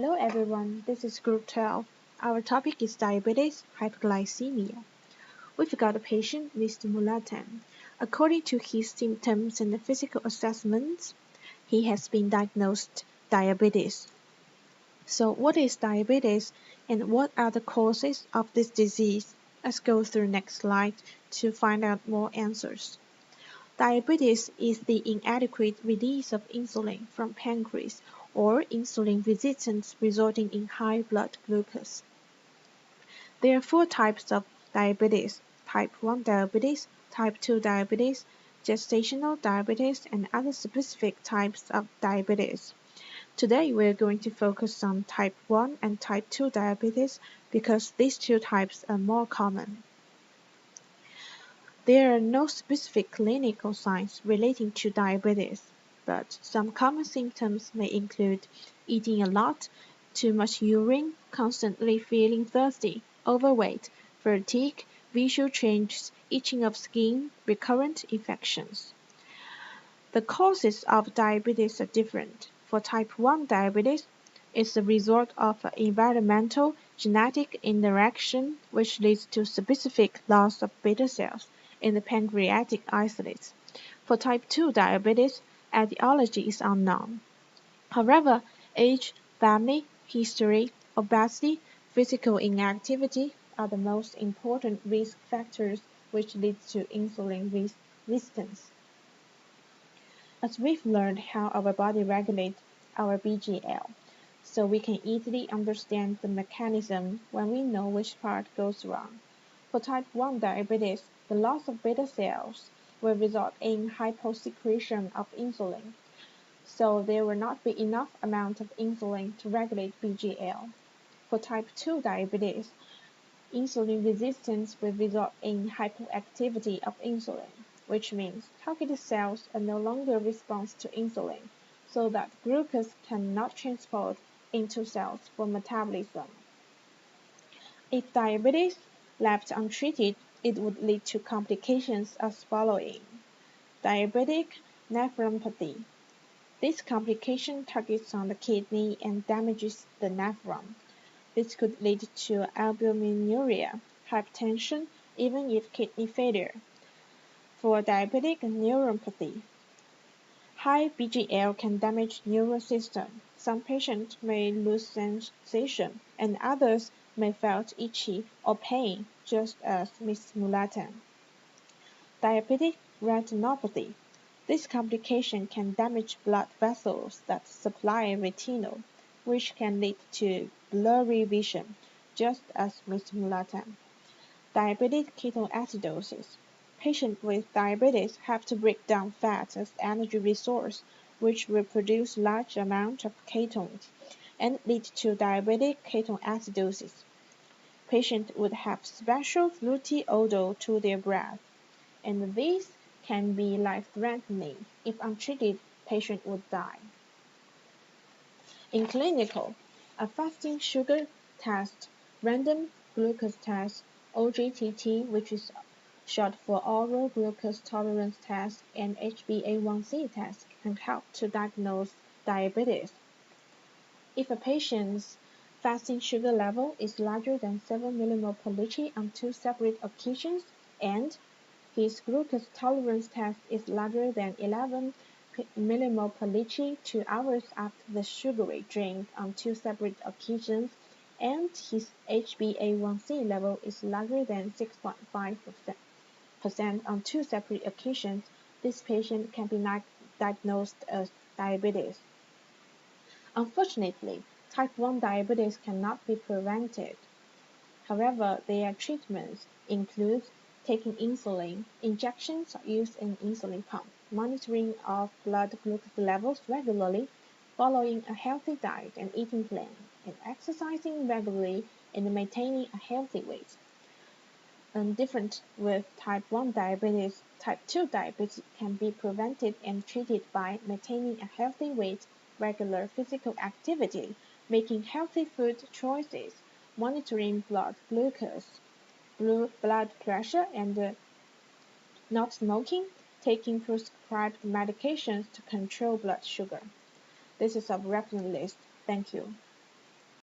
Hello everyone, this is Group 12. Our topic is diabetes hyperglycemia. We've got a patient, Mr. Mulatan. According to his symptoms and the physical assessments, he has been diagnosed diabetes. So what is diabetes and what are the causes of this disease? Let's go through next slide to find out more answers. Diabetes is the inadequate release of insulin from pancreas or insulin resistance resulting in high blood glucose. There are four types of diabetes: type 1 diabetes, type 2 diabetes, gestational diabetes, and other specific types of diabetes. Today we're going to focus on type 1 and type 2 diabetes because these two types are more common. There are no specific clinical signs relating to diabetes, but some common symptoms may include eating a lot, too much urine, constantly feeling thirsty, overweight, fatigue, visual changes, itching of skin, recurrent infections. The causes of diabetes are different. For type 1 diabetes, it's the result of an environmental genetic interaction which leads to specific loss of beta cells in the pancreatic isolates. For type 2 diabetes, etiology is unknown. However, age, family, history, obesity, physical inactivity are the most important risk factors which lead to insulin resistance. As we've learned how our body regulates our BGL, so we can easily understand the mechanism when we know which part goes wrong. For type 1 diabetes, the loss of beta cells will result in hyposecretion of insulin, so there will not be enough amount of insulin to regulate BGL. For type 2 diabetes, insulin resistance will result in hypoactivity of insulin, which means targeted cells are no longer respond to insulin, so that glucose cannot transport into cells for metabolism. If diabetes left untreated, it would lead to complications as following: diabetic nephropathy. This complication targets on the kidney and damages the nephron. This could lead to albuminuria, hypertension, even if kidney failure. For diabetic neuropathy, high BGL can damage neural system. Some patients may lose sensation, and others may feel itchy or pain, just as Ms. Mulatan. Diabetic retinopathy. This complication can damage blood vessels that supply retinol, which can lead to blurry vision, just as Ms. Mulatan. Diabetic ketoacidosis. Patients with diabetes have to break down fat as energy resource, which will produce large amounts of ketones and lead to diabetic ketoacidosis. Patients would have special fluty odor to their breath, and this can be life-threatening. If untreated, patient would die. In clinical, a fasting sugar test, random glucose test, OGTT, which is short for oral glucose tolerance test, and HbA1c test can help to diagnose diabetes. If a patient's fasting sugar level is larger than 7 mmol per liter on two separate occasions, and his glucose tolerance test is larger than 11 mmol per liter 2 hours after the sugary drink on two separate occasions, and his HbA1c level is larger than 6.5% on two separate occasions, this patient can be diagnosed as diabetes. Unfortunately, type 1 diabetes cannot be prevented. However, their treatments include taking insulin, injections used in insulin pump, monitoring of blood glucose levels regularly, following a healthy diet and eating plan, and exercising regularly and maintaining a healthy weight. Different with type 1 diabetes, type 2 diabetes can be prevented and treated by maintaining a healthy weight, regular physical activity, making healthy food choices, monitoring blood glucose, blood pressure, and not smoking, taking prescribed medications to control blood sugar. This is a reference list. Thank you.